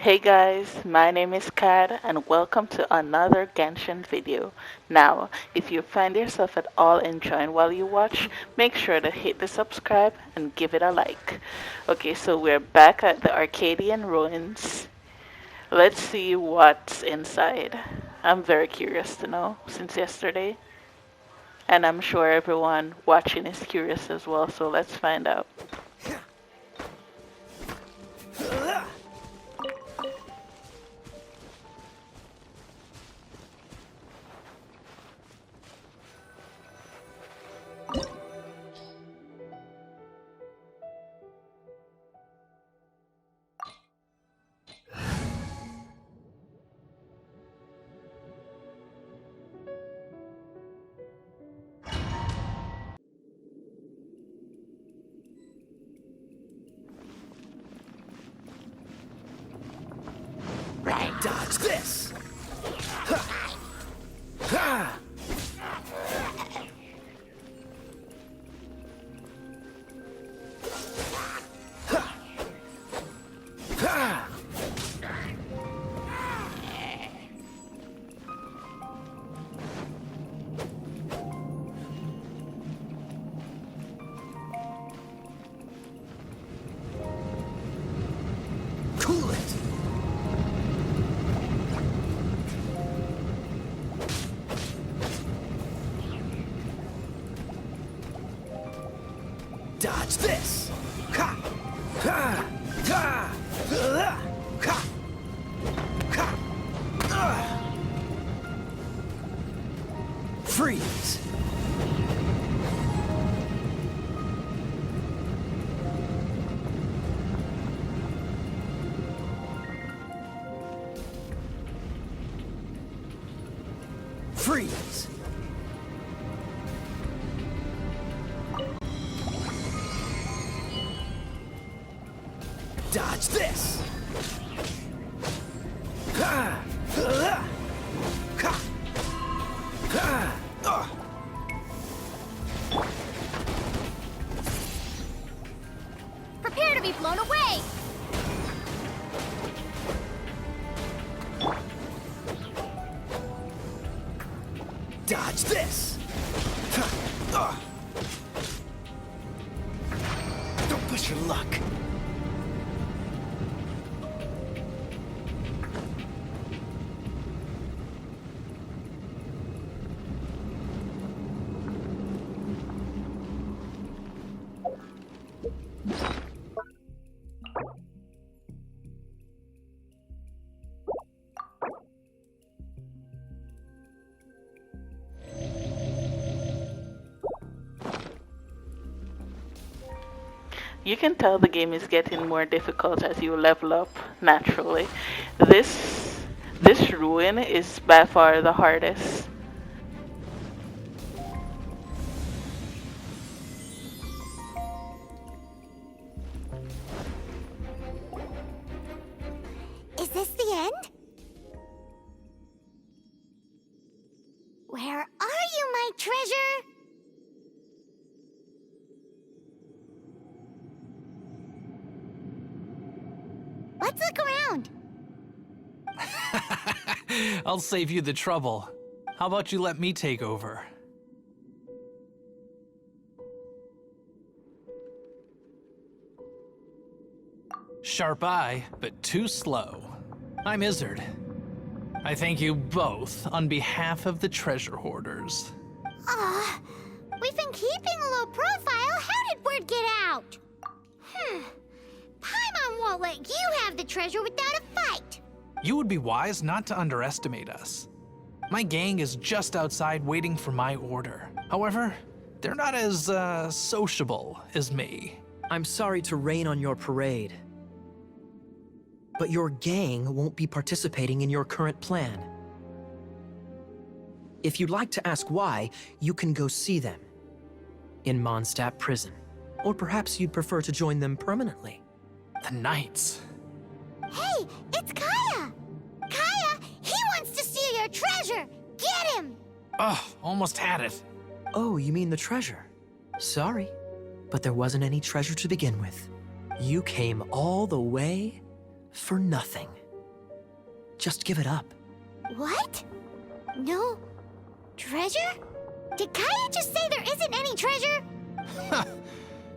Hey guys, my name is Kat and welcome to another Genshin video. Now, if you find yourself at all enjoying while you watch, make sure to hit the subscribe and give it a like. Okay, so we're back at the Arcadian ruins. Let's see what's inside. I'm very curious to know since yesterday, and I'm sure everyone watching is curious as well, so let's find out. Dodge this! Ha! Ha! Ha! Ha! Cool it! Dodge this! Ha! Ha! Ha! Ha! Ha! Freeze! Freeze! Dodge this! Ha! Ha! Ha! Ha! Prepare to be blown away! Dodge this! Don't push your luck. You can tell the game is getting more difficult as you level up naturally. This ruin is by far the hardest. Is this the end? Where are you, my treasure? Let's look around. I'll save you the trouble. How about you let me take over? Sharp eye, but too slow. I'm Izzard. I thank you both on behalf of the treasure hoarders. Aw, we've been keeping a low profile. How did word get out? Paimon won't let you have the treasure without a fight. You would be wise not to underestimate us. My gang is just outside waiting for my order. However, they're not as, sociable as me. I'm sorry to rain on your parade, but your gang won't be participating in your current plan. If you'd like to ask why, you can go see them in Mondstadt prison. Or perhaps you'd prefer to join them permanently. The Knights. Hey, it's Kaya! Kaya, he wants to steal your treasure! Get him! Oh, almost had it. Oh, you mean the treasure? Sorry, but there wasn't any treasure to begin with. You came all the way for nothing. Just give it up. What? No treasure? Did Kaya just say there isn't any treasure?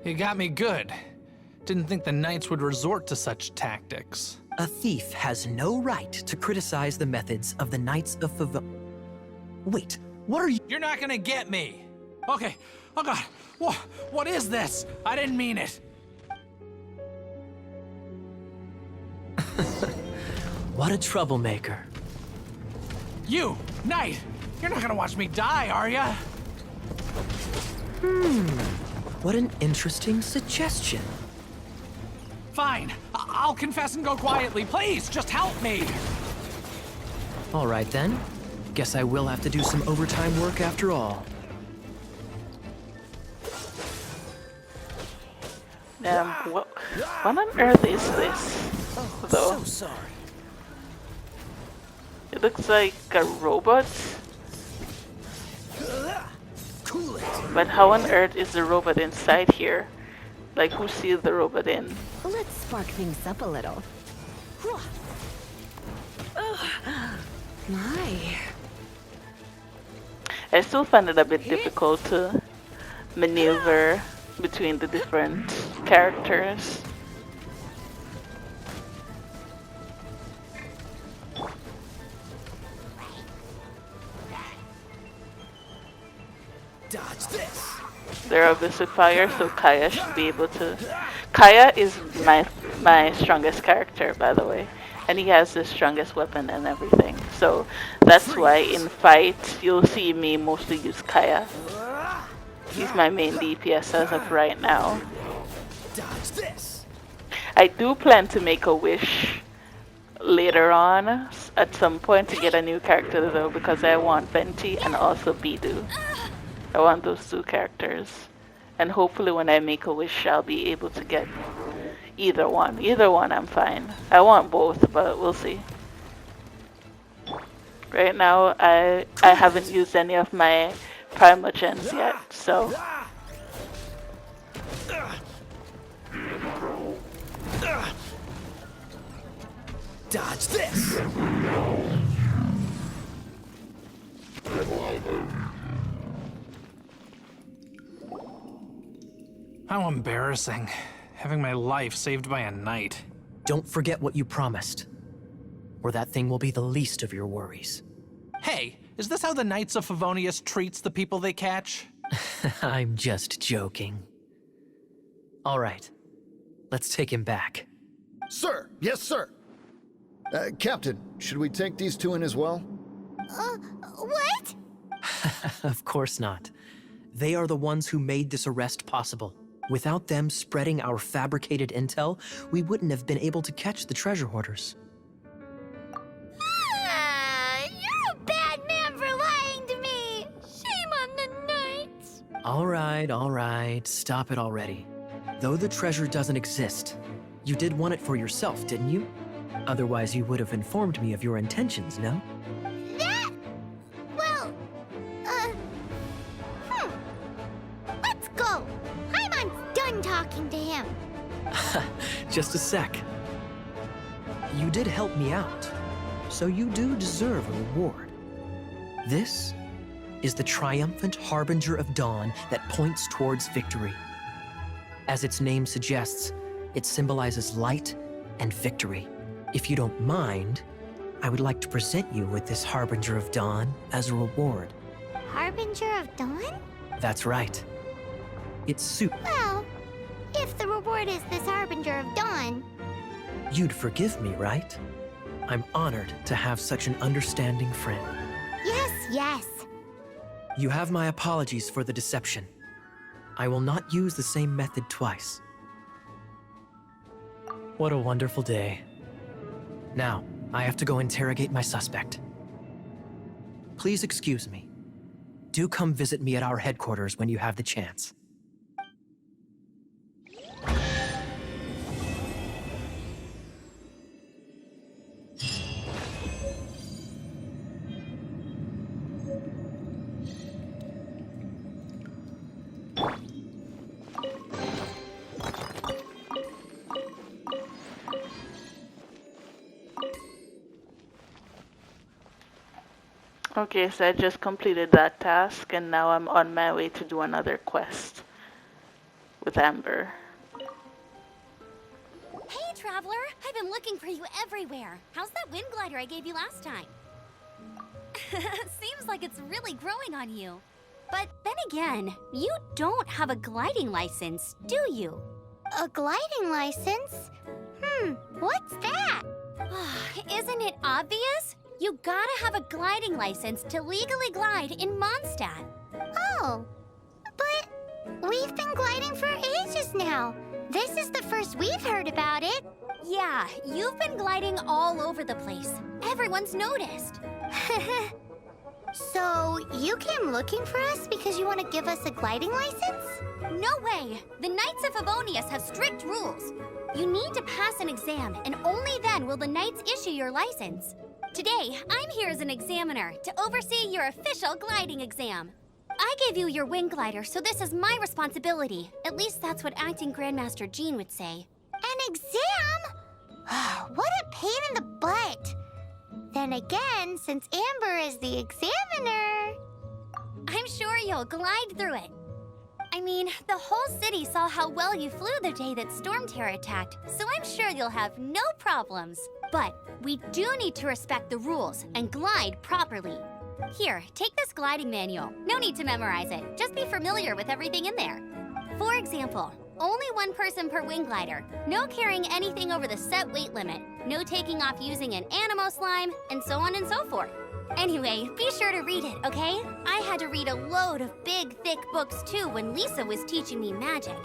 You got me good. Didn't think the knights would resort to such tactics. A thief has no right to criticize the methods of the Knights of Wait, what are you? You're not gonna get me. Okay. Oh God. What is this? I didn't mean it. What a troublemaker. You, knight. You're not gonna watch me die, are ya? What an interesting suggestion. Fine. I'll confess and go quietly. Please, just help me. All right then. Guess I will have to do some overtime work after all. What on earth is this? Though So sorry. it looks like a robot, Cool it. but how on earth is the robot inside here? Like, who sealed the robot in? Let's spark things up a little. My. I still find it a bit difficult to maneuver between the different characters. Dodge this. They're obviously fire, so Kaya should be able to. Kaya is my strongest character, by the way, and he has the strongest weapon and everything. So that's why in fights you'll see me mostly use Kaya. He's my main DPS as of right now. Dodge this. I do plan to make a wish later on at some point to get a new character though, because I want Venti and also Bidu. I want those two characters. And hopefully when I make a wish I'll be able to get either one. Either one I'm fine. I want both, but we'll see. Right now I haven't used any of my Primogens yet, so Dodge this. How embarrassing. Having my life saved by a knight. Don't forget what you promised, or that thing will be the least of your worries. Hey, is this how the Knights of Favonius treats the people they catch? I'm just joking. All right, let's take him back. Sir, yes, sir. Captain, should we take these two in as well? What? Of course not. They are the ones who made this arrest possible. Without them spreading our fabricated intel, we wouldn't have been able to catch the treasure hoarders. You're a bad man for lying to me. Shame on the knights. All right, stop it already. Though the treasure doesn't exist, you did want it for yourself, didn't you? Otherwise, you would have informed me of your intentions, no? That? Well, let's go. Paimon's done talking to him. Just a sec. You did help me out, so you do deserve a reward. This is the triumphant harbinger of dawn that points towards victory. As its name suggests, it symbolizes light and victory. If you don't mind, I would like to present you with this harbinger of dawn as a reward. Harbinger of Dawn? That's right. It's Well, if the reward is this Harbinger of Dawn, You'd forgive me, right? I'm honored to have such an understanding friend. yes. You have my apologies for the deception. I will not use the same method twice. What a wonderful day. Now, I have to go interrogate my suspect. Please excuse me. Do come visit me at our headquarters when you have the chance. Okay, so I just completed that task and now I'm on my way to do another quest with Amber. Hey, Traveler! I've been looking for you everywhere. How's that wind glider I gave you last time? Seems like it's really growing on you. But then again, you don't have a gliding license, do you? A gliding license? What's that? Isn't it obvious? You gotta have a gliding license to legally glide in Mondstadt. Oh, but we've been gliding for ages now. This is the first we've heard about it. Yeah, you've been gliding all over the place. Everyone's noticed. So, you came looking for us because you want to give us a gliding license? No way! The Knights of Favonius have strict rules. You need to pass an exam, and only then will the Knights issue your license. Today, I'm here as an examiner to oversee your official gliding exam. I gave you your wing glider, so this is my responsibility. At least that's what Acting Grandmaster Jean would say. An exam? What a pain in the butt! Then again, since Amber is the examiner... I'm sure you'll glide through it. I mean, the whole city saw how well you flew the day that Storm Terror attacked, so I'm sure you'll have no problems. But we do need to respect the rules and glide properly. Here, take this gliding manual. No need to memorize it. Just be familiar with everything in there. For example, only one person per wing glider. No carrying anything over the set weight limit. No taking off using an animo slime, and so on and so forth. Anyway, be sure to read it, okay? I had to read a load of big, thick books too when Lisa was teaching me magic.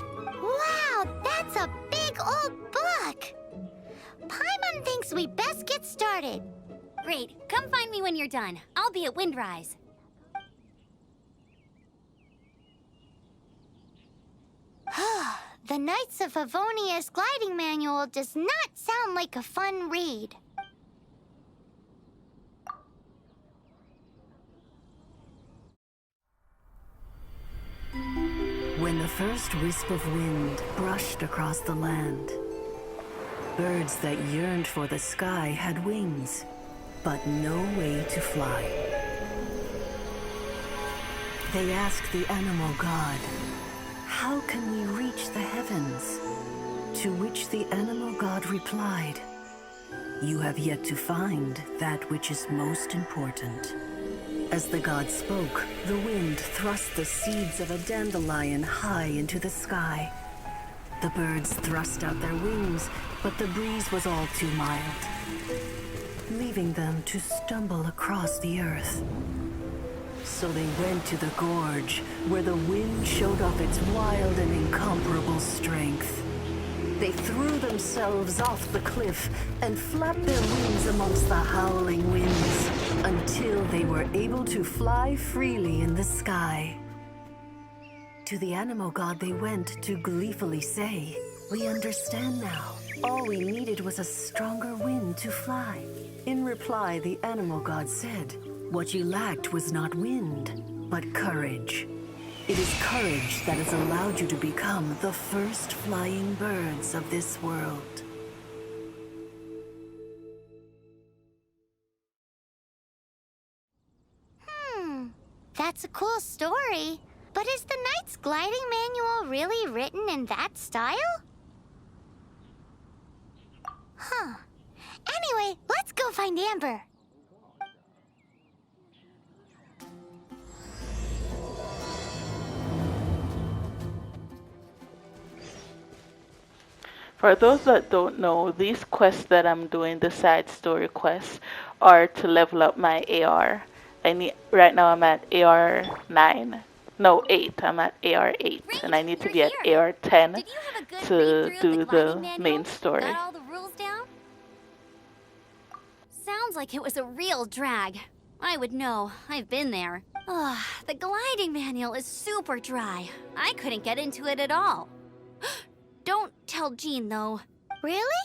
Wow, that's a big old book! Paimon thinks we best get started. Great, come find me when you're done. I'll be at Windrise. The Knights of Favonius gliding manual does not sound like a fun read. When the first wisp of wind brushed across the land, birds that yearned for the sky had wings, but no way to fly. They asked the animal god, "How can we reach the heavens?" To which the animal god replied, "You have yet to find that which is most important." As the god spoke, the wind thrust the seeds of a dandelion high into the sky. The birds thrust out their wings, but the breeze was all too mild, leaving them to stumble across the earth. So they went to the gorge, where the wind showed off its wild and incomparable strength. They threw themselves off the cliff and flapped their wings amongst the howling winds until they were able to fly freely in the sky. To the animal god they went to gleefully say, "We understand now. All we needed was a stronger wind to fly." In reply, the animal god said, "What you lacked was not wind, but courage. It is courage that has allowed you to become the first flying birds of this world." That's a cool story. But is the Knight's gliding manual really written in that style? Anyway, let's go find Amber. For those that don't know, these quests that I'm doing, the side story quests, are to level up my AR. Right now I'm at AR 9. No, 8. I'm at AR 8, and I need to be at AR 10 to do the main story. Got all the rules down? Sounds like it was a real drag. I would know. I've been there. The gliding manual is super dry. I couldn't get into it at all. Don't tell Jean, though. Really?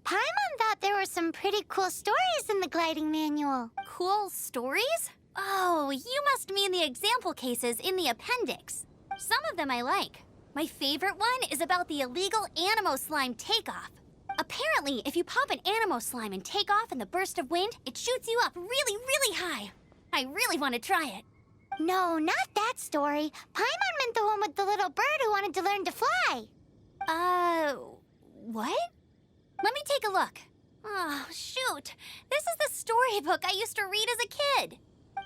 Paimon thought there were some pretty cool stories in the gliding manual. Cool stories? Oh, you must mean the example cases in the appendix. Some of them I like. My favorite one is about the illegal animo slime takeoff. Apparently, if you pop an animo slime and take off in the burst of wind, it shoots you up really, really high. I really want to try it. No, not that story. Paimon meant the one with the little bird who wanted to learn to fly. What? Let me take a look. Oh, shoot. This is the storybook I used to read as a kid.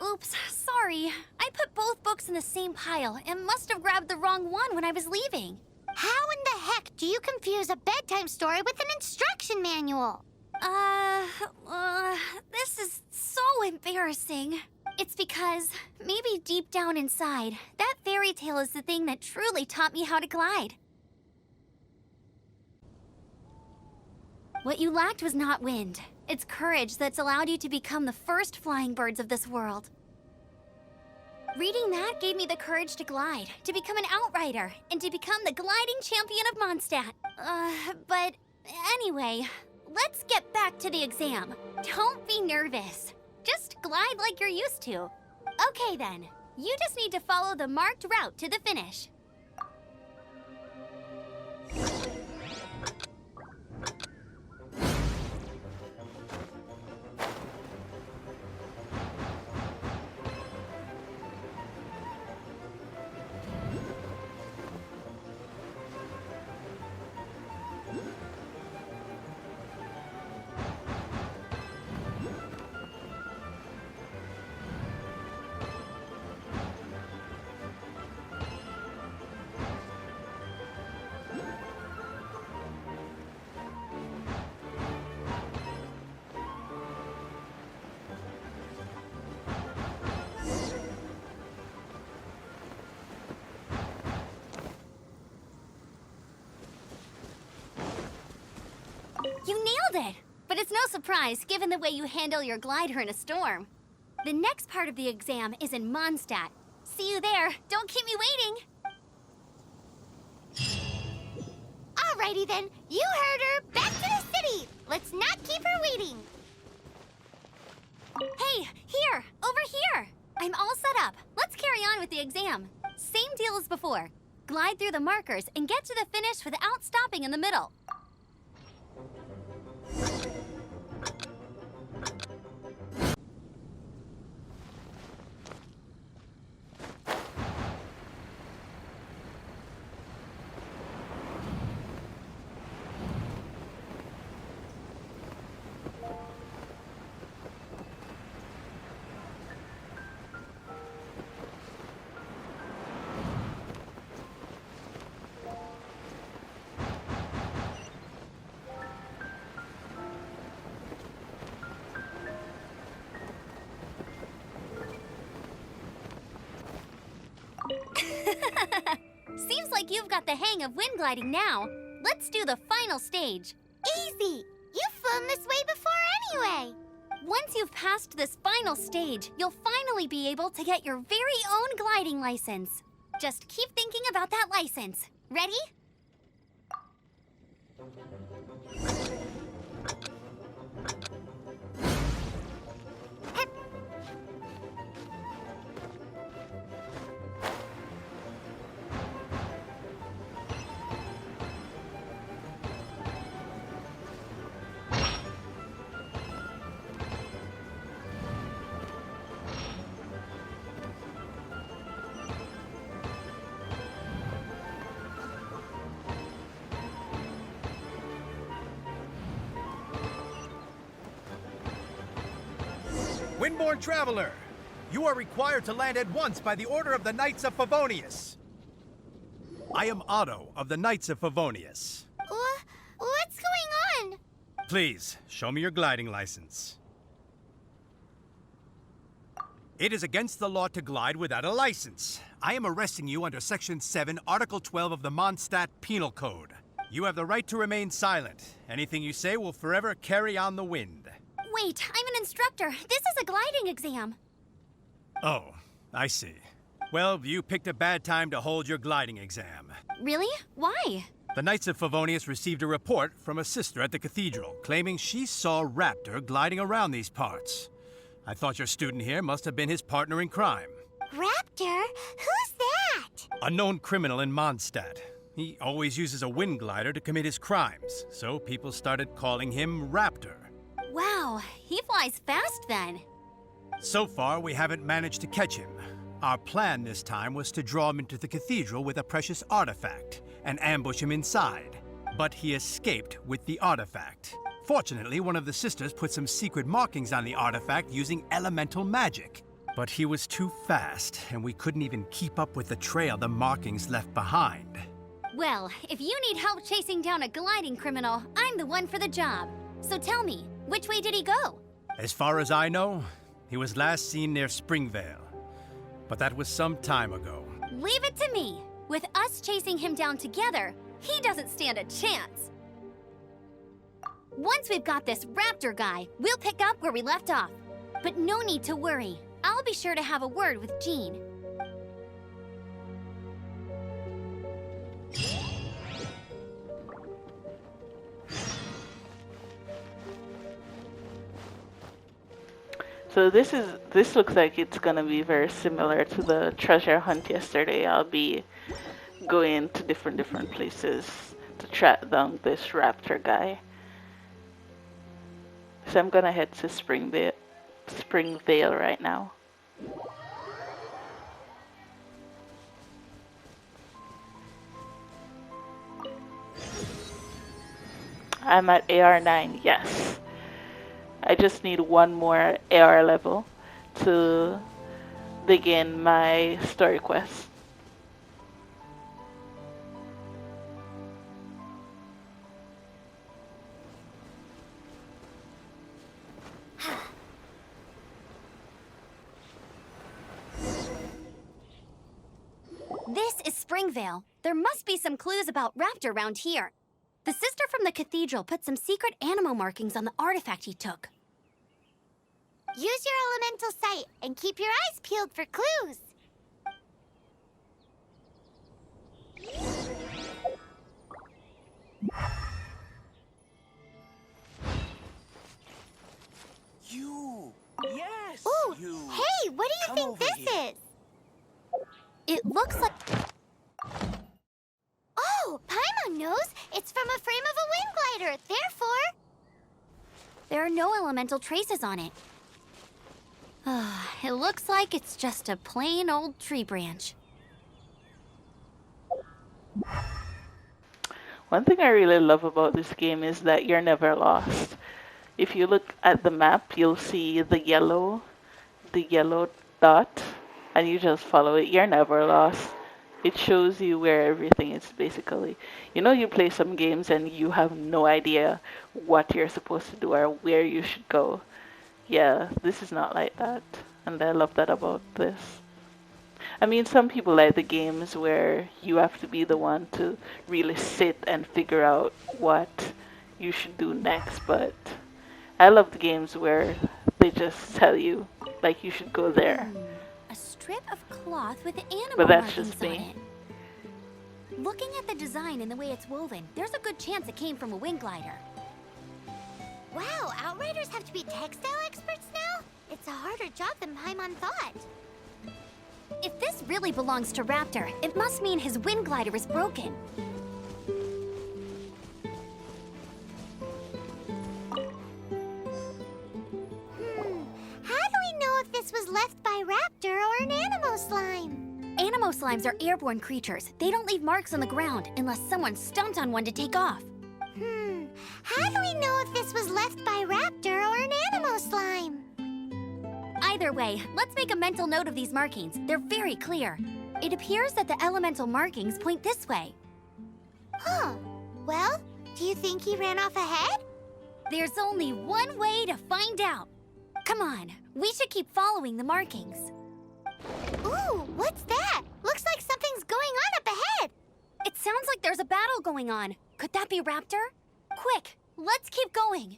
Oops, sorry. I put both books in the same pile and must have grabbed the wrong one when I was leaving. How in the heck do you confuse a bedtime story with an instruction manual? This is so embarrassing. It's because, maybe deep down inside, that fairy tale is the thing that truly taught me how to glide. What you lacked was not wind. It's courage that's allowed you to become the first flying birds of this world. Reading that gave me the courage to glide, to become an outrider, and to become the gliding champion of Mondstadt. But anyway, let's get back to the exam. Don't be nervous. Just glide like you're used to. Okay then, you just need to follow the marked route to the finish. You nailed it! But it's no surprise, given the way you handle your glider in a storm. The next part of the exam is in Mondstadt. See you there. Don't keep me waiting. Alrighty then, you heard her. Back to the city. Let's not keep her waiting. Hey, here! Over here! I'm all set up. Let's carry on with the exam. Same deal as before. Glide through the markers and get to the finish without stopping in the middle. Seems like you've got the hang of wind gliding now. Let's do the final stage. Easy. You've flown this way before anyway. Once you've passed this final stage, you'll finally be able to get your very own gliding license. Just keep thinking about that license. Ready? Windborne Traveler, you are required to land at once by the order of the Knights of Favonius. I am Otto of the Knights of Favonius. What's going on? Please, show me your gliding license. It is against the law to glide without a license. I am arresting you under Section 7, Article 12 of the Mondstadt Penal Code. You have the right to remain silent. Anything you say will forever carry on the wind. Wait, I'm an instructor. This is a gliding exam. Oh, I see. Well, you picked a bad time to hold your gliding exam. Really? Why? The Knights of Favonius received a report from a sister at the cathedral claiming she saw Raptor gliding around these parts. I thought your student here must have been his partner in crime. Raptor? Who's that? A known criminal in Mondstadt. He always uses a wind glider to commit his crimes, so people started calling him Raptor. Wow, he flies fast then. So far, we haven't managed to catch him. Our plan this time was to draw him into the cathedral with a precious artifact and ambush him inside. But he escaped with the artifact. Fortunately, one of the sisters put some secret markings on the artifact using elemental magic. But he was too fast, and we couldn't even keep up with the trail the markings left behind. Well, if you need help chasing down a gliding criminal, I'm the one for the job. So tell me, which way did he go? As far as I know, he was last seen near Springvale. But that was some time ago. Leave it to me. With us chasing him down together, he doesn't stand a chance. Once we've got this Raptor guy, we'll pick up where we left off. But no need to worry. I'll be sure to have a word with Jean. So this looks like it's gonna be very similar to the treasure hunt yesterday. I'll be going to different places to track down this Raptor guy. So I'm gonna head to Springvale right now. I'm at AR9, yes. I just need one more AR level to begin my story quest. This is Springvale. There must be some clues about Raptor around here. The sister from the cathedral put some secret animal markings on the artifact he took. Use your elemental sight and keep your eyes peeled for clues. You! Yes! Ooh, you! hey, what do you Come think over this here. is? It looks like... Oh, Paimon knows. It's from a frame of a wind glider. Therefore... There are no elemental traces on it. It looks like it's just a plain old tree branch. One thing I really love about this game is that you're never lost. If you look at the map, you'll see the yellow dot, and you just follow it. You're never lost. It shows you where everything is, basically. You know, you play some games and you have no idea what you're supposed to do or where you should go. Yeah, this is not like that, and I love that about this. I mean, some people like the games where you have to be the one to really sit and figure out what you should do next, but I love the games where they just tell you, like, you should go there. A strip of cloth with animal But that's markings just on me. it. Looking at the design and the way it's woven, there's a good chance it came from a wind glider. Wow, Outriders have to be textile experts now? It's a harder job than Paimon thought. If this really belongs to Raptor, it must mean his wind glider is broken. How do we know if this was left by Raptor or an Animo slime? Animo slimes are airborne creatures. They don't leave marks on the ground unless someone stomped on one to take off. How do we know if this was left by Raptor or an Animo slime? Either way, let's make a mental note of these markings. They're very clear. It appears that the elemental markings point this way. Huh. Well, do you think he ran off ahead? There's only one way to find out. Come on, we should keep following the markings. Ooh, what's that? Looks like something's going on up ahead. It sounds like there's a battle going on. Could that be Raptor? Quick, let's keep going.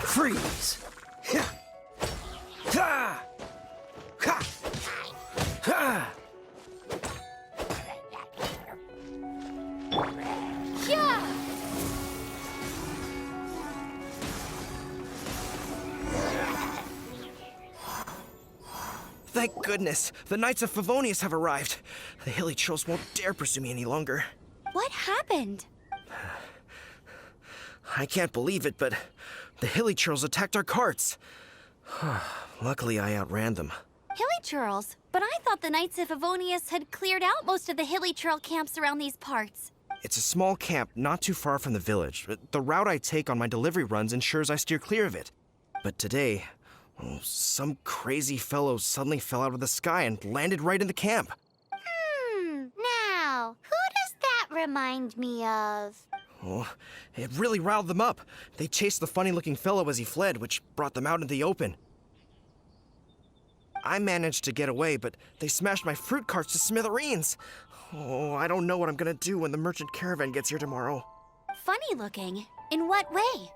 Freeze! Thank goodness. The Knights of Favonius have arrived. The hilly trolls won't dare pursue me any longer. What happened? I can't believe it, but the hilly trolls attacked our carts. Luckily, I outran them. Hilly Churls? But I thought the Knights of Favonius had cleared out most of the Hilly Churl camps around these parts. It's a small camp not too far from the village. The route I take on my delivery runs ensures I steer clear of it. But today, some crazy fellow suddenly fell out of the sky and landed right in the camp. Now, who does that remind me of? Oh, it really riled them up. They chased the funny-looking fellow as he fled, which brought them out into the open. I managed to get away, but they smashed my fruit carts to smithereens. Oh, I don't know what I'm gonna do when the merchant caravan gets here tomorrow. Funny looking? In what way?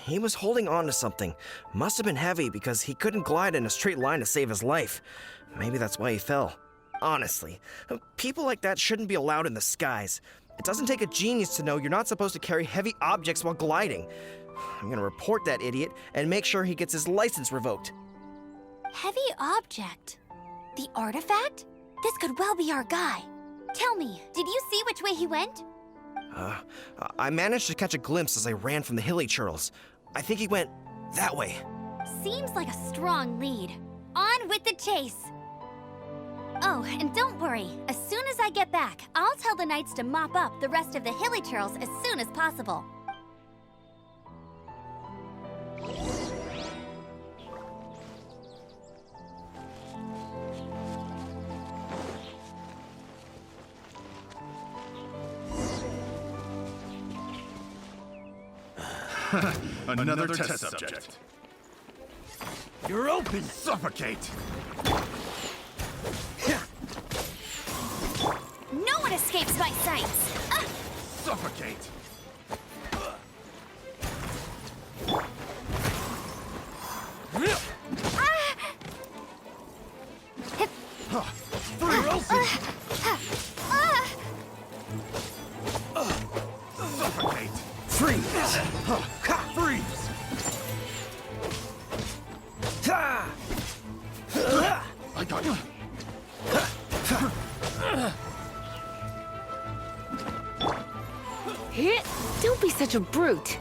He was holding on to something. Must have been heavy because he couldn't glide in a straight line to save his life. Maybe that's why he fell. Honestly, people like that shouldn't be allowed in the skies. It doesn't take a genius to know you're not supposed to carry heavy objects while gliding. I'm gonna report that idiot and make sure he gets his license revoked. Heavy object? The artifact? This could well be our guy. Tell me, did you see which way he went? I managed to catch a glimpse as I ran from the hilly churls. I think he went that way. Seems like a strong lead. On with the chase! Oh, and don't worry. As soon as I get back, I'll tell the Knights to mop up the rest of the hilly churls as soon as possible. Another test subject. You're open! Suffocate! No one escapes my sights! Suffocate! Suffocate! Freeze! Freeze! I got you. Don't be such a brute.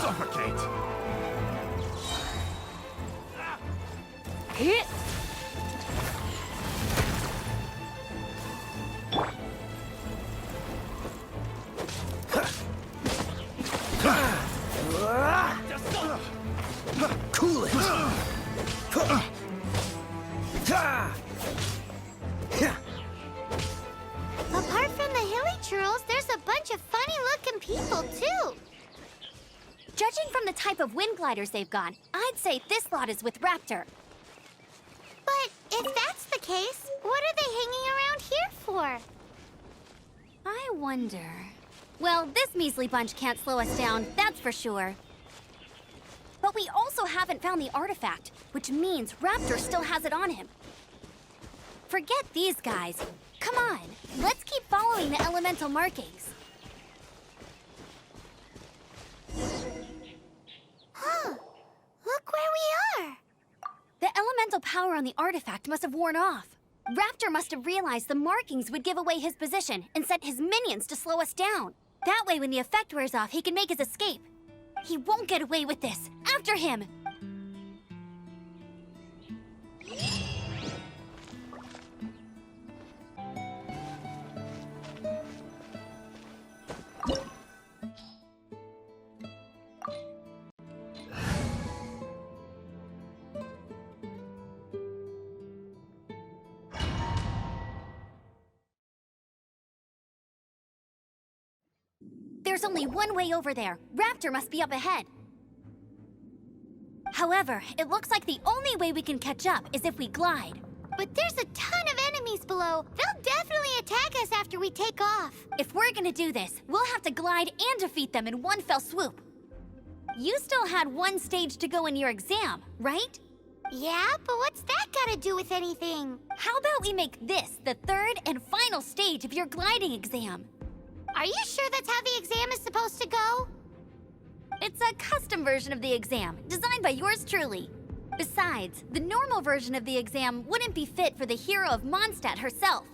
Suffocate! Hit. Cool it! Apart from the hilly churls, there's a bunch of funny-looking people, too. Judging from the type of wind gliders they've got, I'd say this lot is with Raptor. But if that's the case, what are they hanging around here for? I wonder... Well, this measly bunch can't slow us down, that's for sure. But we also haven't found the artifact, which means Raptor still has it on him. Forget these guys. Come on, let's keep following the elemental markings. Huh. Look where we are. The elemental power on the artifact must have worn off. Raptor must have realized the markings would give away his position and sent his minions to slow us down. That way, when the effect wears off, he can make his escape. He won't get away with this. After him! There's only one way over there. Raptor must be up ahead. However, it looks like the only way we can catch up is if we glide. But there's a ton of enemies below. They'll definitely attack us after we take off. If we're gonna do this, we'll have to glide and defeat them in one fell swoop. You still had one stage to go in your exam, right? Yeah, but what's that gotta do with anything? How about we make this the third and final stage of your gliding exam? Are you sure that's how the exam is supposed to go? It's a custom version of the exam, designed by yours truly. Besides, the normal version of the exam wouldn't be fit for the hero of Mondstadt herself.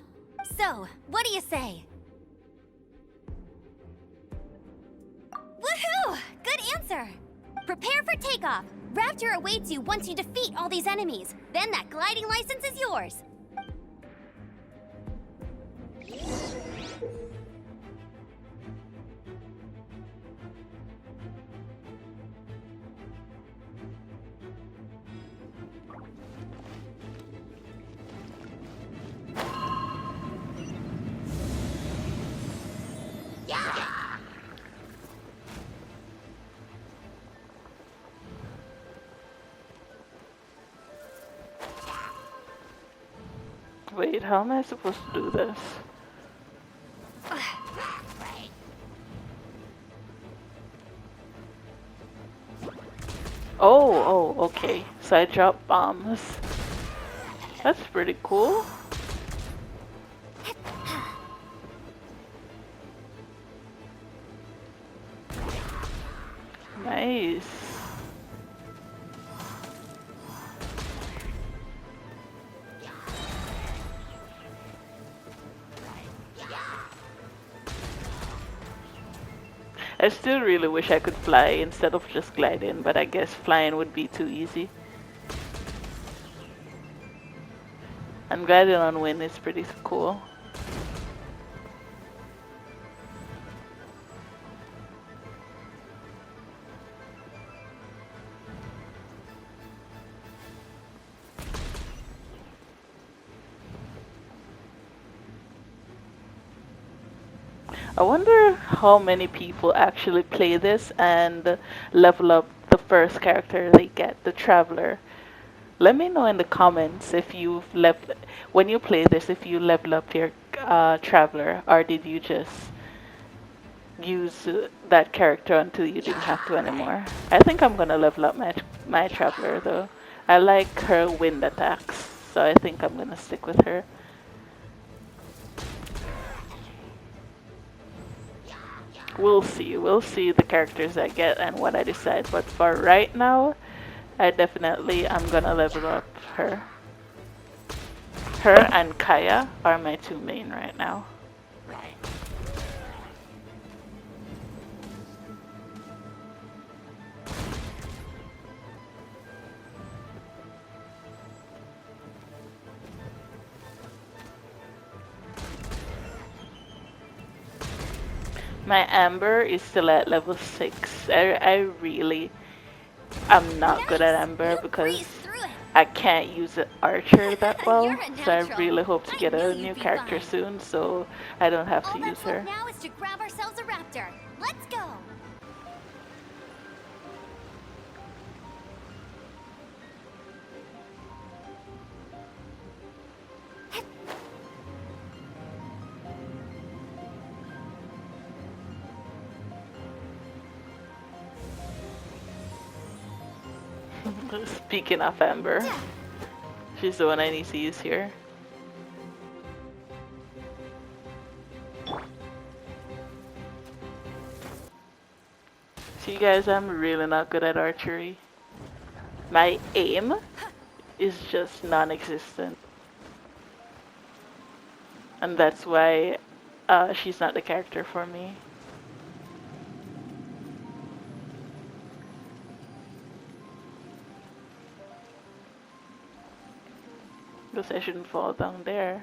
So, what do you say? Woohoo! Good answer! Prepare for takeoff. Raptor awaits you once you defeat all these enemies. Then that gliding license is yours. Wait, how am I supposed to do this? Oh, okay. So I drop bombs. That's pretty cool. Nice. I still really wish I could fly instead of just gliding, but I guess flying would be too easy. And gliding on wind is pretty cool. I wonder how many people actually play this and level up the first character they get, the Traveler. Let me know in the comments if you've when you play this, if you level up your Traveler, or did you just use that character until you didn't have to anymore. I think I'm gonna level up my Traveler though. I like her wind attacks, so I think I'm gonna stick with her. We'll see the characters I get and what I decide, but for right now, I definitely am gonna level up her. Her and Kaya are my two main right now. My Amber is still at level 6. I really am not good at Amber because I can't use an archer that well. So I really hope to get a new character soon so I don't have to use her. Now is to grab ourselves a raptor. Let's go. Speaking of Amber, she's the one I need to use here. See guys, I'm really not good at archery. My aim is just non-existent. And that's why she's not the character for me. Because I shouldn't fall down there.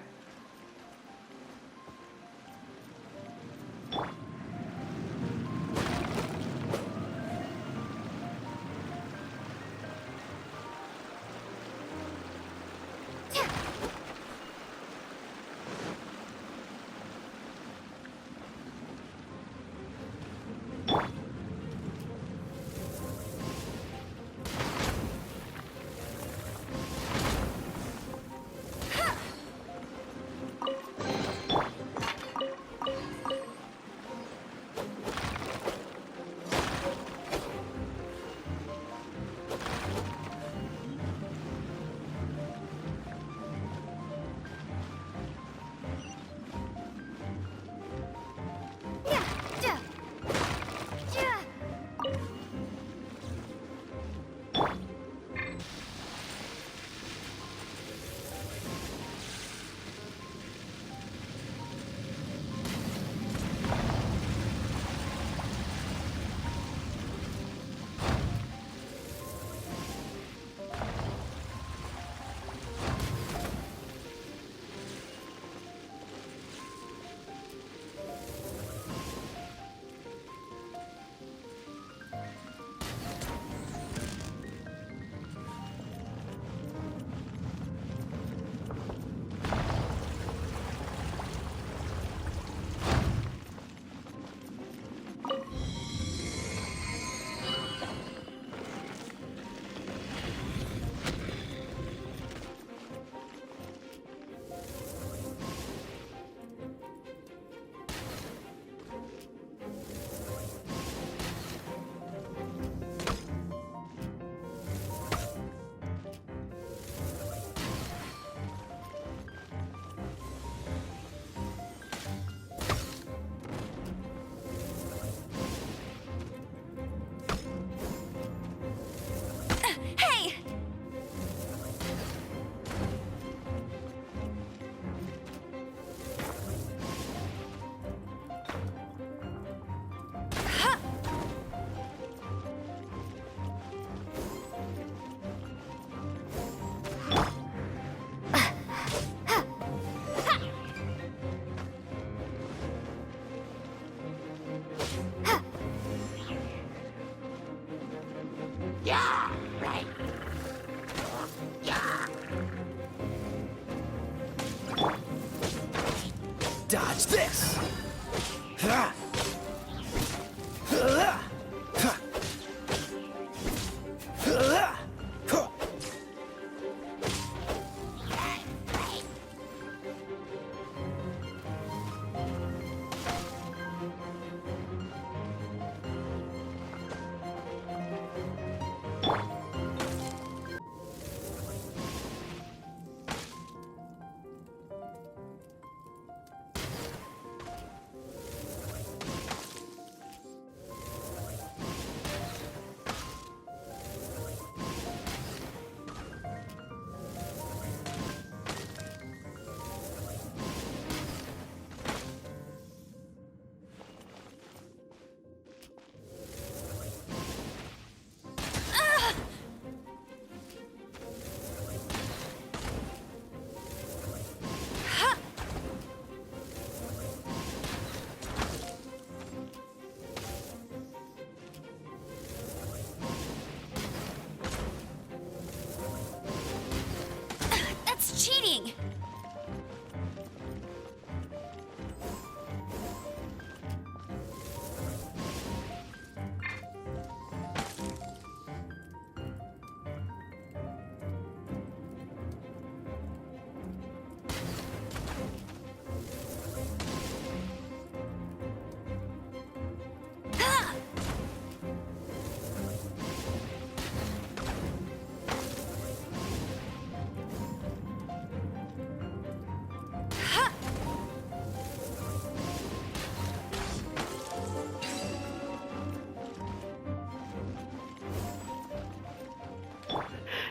That's cheating!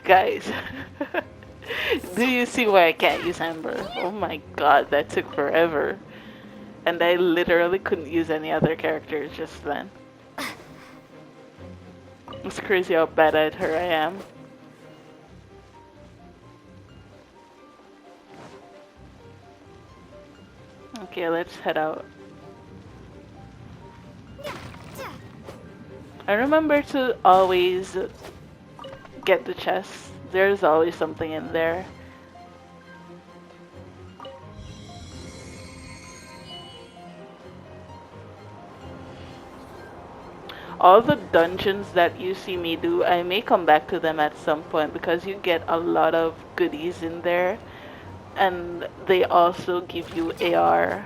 Guys, do you see why I can't use Amber? Oh my god, that took forever. And I literally couldn't use any other characters just then. It's crazy how bad at her I am. Okay, let's head out. I remember to always get the chest. There's always something in there. All the dungeons that you see me do, I may come back to them at some point because you get a lot of goodies in there, and they also give you AR,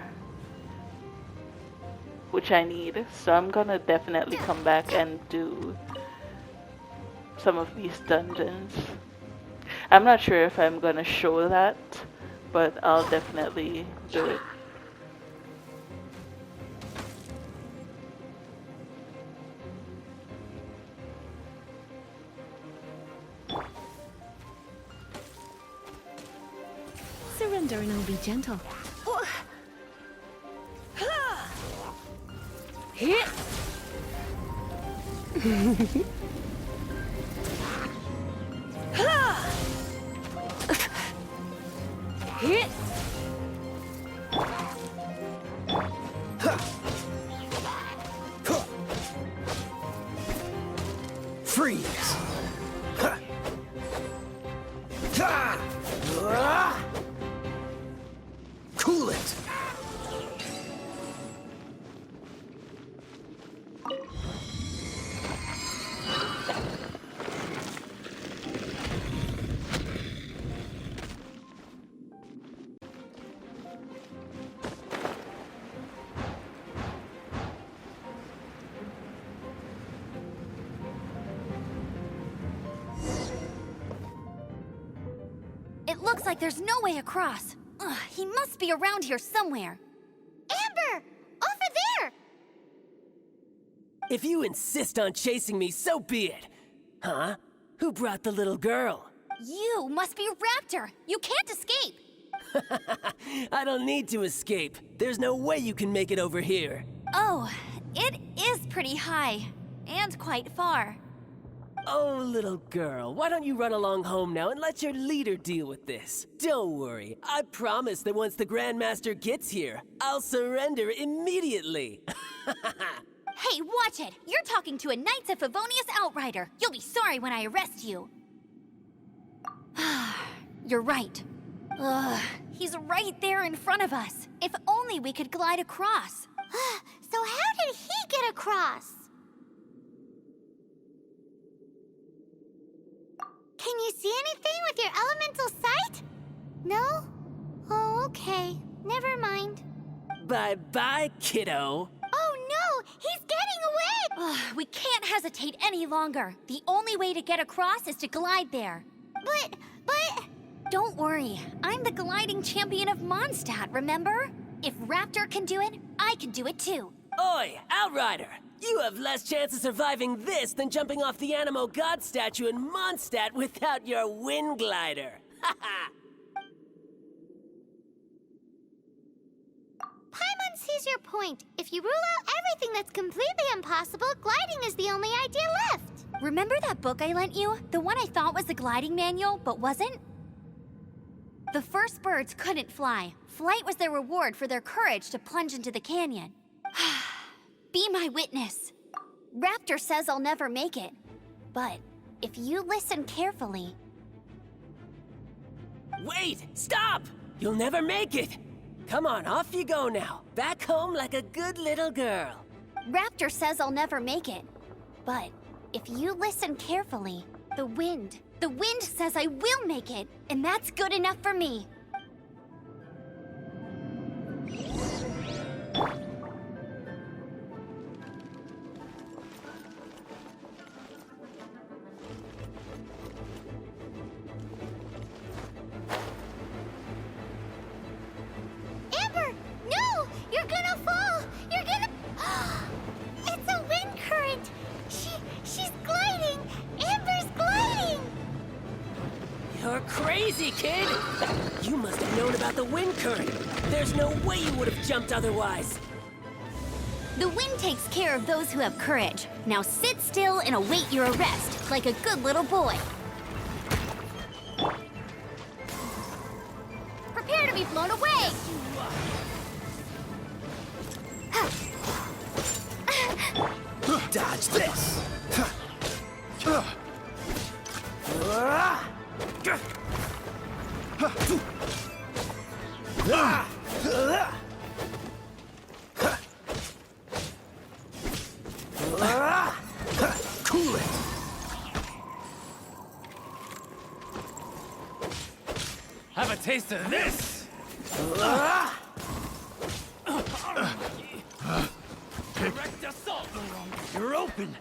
which I need, so I'm gonna definitely come back and do some of these dungeons. I'm not sure if I'm gonna show that, but I'll definitely do it. Surrender and I'll be gentle. Hit! Hit! Freeze! Cool it! It looks like there's no way across. Ugh, he must be around here somewhere. Amber! Over there! If you insist on chasing me, so be it. Huh? Who brought the little girl? You must be Raptor! You can't escape! I don't need to escape. There's no way you can make it over here. Oh, it is pretty high. And quite far. Oh, little girl, why don't you run along home now and let your leader deal with this? Don't worry, I promise that once the Grandmaster gets here, I'll surrender immediately. Hey, watch it! You're talking to a Knights of Favonius outrider. You'll be sorry when I arrest you. You're right. Ugh, he's right there in front of us. If only we could glide across. So how did he get across? Can you see anything with your elemental sight? No? Oh, okay. Never mind. Bye-bye, kiddo. Oh no! He's getting away! We can't hesitate any longer. The only way to get across is to glide there. But... Don't worry. I'm the gliding champion of Mondstadt, remember? If Raptor can do it, I can do it too. Oi, Outrider! You have less chance of surviving this than jumping off the Animo God statue in Mondstadt without your wind glider. Haha! Paimon sees your point. If you rule out everything that's completely impossible, gliding is the only idea left. Remember that book I lent you? The one I thought was the gliding manual, but wasn't? The first birds couldn't fly. Flight was their reward for their courage to plunge into the canyon. Be my witness. Raptor says I'll never make it. But if you listen carefully... Wait! Stop! You'll never make it! Come on, off you go now. Back home like a good little girl. Raptor says I'll never make it. But if you listen carefully, the wind says I will make it, and that's good enough for me. Amber! No! You're gonna fall! You're gonna... It's a wind current! She's gliding! Amber's gliding! You're crazy, kid! You must have known about the wind current. There's no way you would have jumped otherwise. The wind takes care of those who have courage. Now sit still and await your arrest, like a good little boy. Prepare to be blown away! Dodge this! Cool it! Have a taste of this! Direct assault! You're open!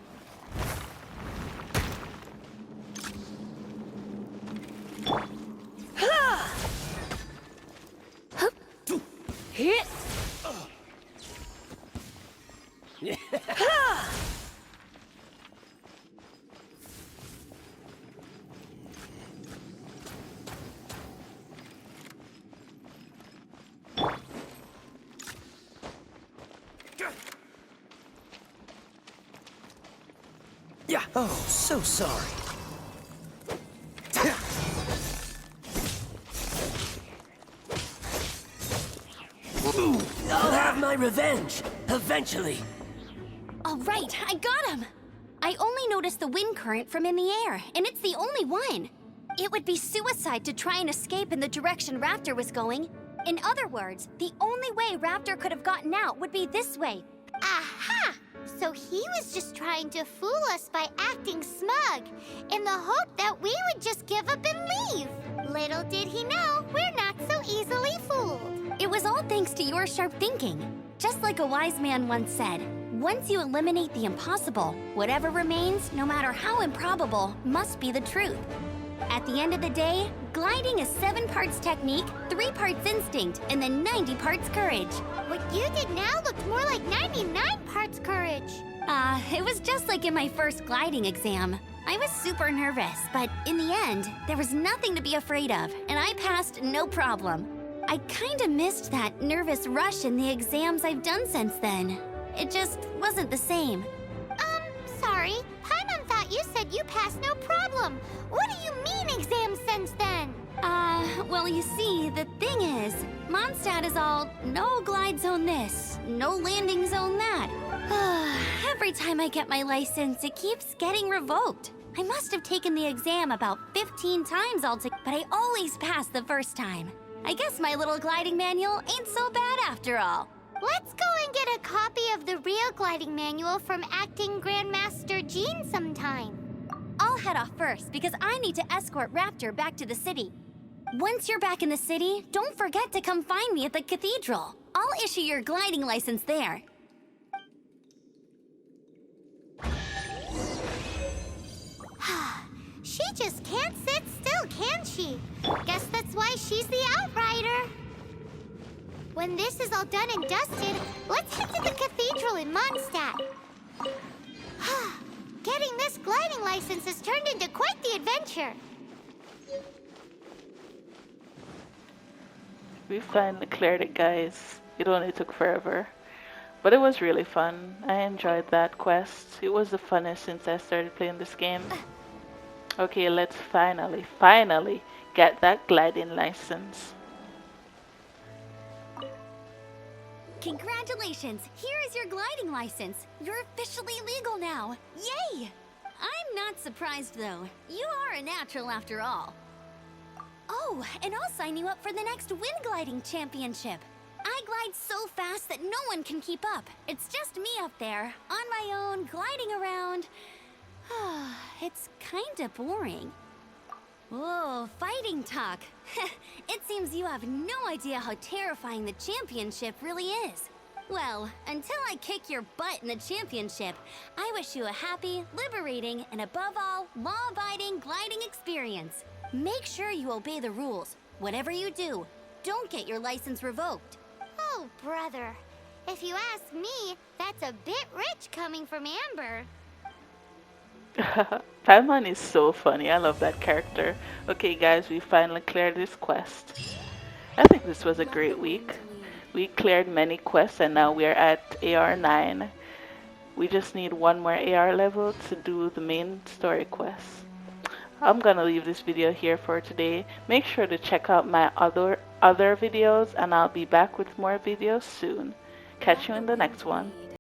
Hit! Yeah. Oh, so sorry. I'll have my revenge, eventually. All right, I got him! I only noticed the wind current from in the air, and it's the only one. It would be suicide to try and escape in the direction Raptor was going. In other words, the only way Raptor could have gotten out would be this way. Aha! So he was just trying to fool us by acting smug, in the hope that we would just give up and leave. Little did he know, we're not so easily fooled. It was all thanks to your sharp thinking. Just like a wise man once said, once you eliminate the impossible, whatever remains, no matter how improbable, must be the truth. At the end of the day, gliding is 7 parts technique, 3 parts instinct, and then 90 parts courage. What you did now looked more like 99 parts courage. It was just like in my first gliding exam. I was super nervous, but in the end, there was nothing to be afraid of, and I passed no problem. I kinda missed that nervous rush in the exams I've done since then. It just wasn't the same. Sorry. Paimon thought you said you passed no problem. What do you mean exam since then? Well, you see, the thing is, Mondstadt is all, no glide zone this, no landing zone that. Every time I get my license, it keeps getting revoked. I must have taken the exam about 15 times altogether, but I always pass the first time. I guess my little gliding manual ain't so bad after all. Let's go and get a copy of the real gliding manual from Acting Grandmaster Jean sometime. I'll head off first because I need to escort Raptor back to the city. Once you're back in the city, don't forget to come find me at the cathedral. I'll issue your gliding license there. She just can't sit still, can she? Guess that's why she's the outrider. When this is all done and dusted, let's head to the cathedral in Mondstadt. Getting this gliding license has turned into quite the adventure. We finally cleared it, guys. It only took forever. But it was really fun. I enjoyed that quest. It was the funnest since I started playing this game. Okay, let's finally get that gliding license. Congratulations! Here is your gliding license. You're officially legal now. Yay! I'm not surprised though. You are a natural after all. Oh, Oh, and I'll sign you up for the next wind gliding championship. I glide so fast that no one can keep up. It's just me up there, on my own, gliding around. It's kinda boring. Oh, fighting talk. It seems you have no idea how terrifying the championship really is. Well, until I kick your butt in the championship, I wish you a happy, liberating, and above all, law-abiding gliding experience. Make sure you obey the rules. Whatever you do, don't get your license revoked. Oh, brother. If you ask me, that's a bit rich coming from Amber. Paimon is so funny. I love that character. Okay, guys, we finally cleared this quest. I think this was a great week. We cleared many quests and now we are at AR 9. We just need one more AR level to do the main story quest. I'm gonna leave this video here for today. Make sure to check out my other videos and I'll be back with more videos soon. Catch you in the next one.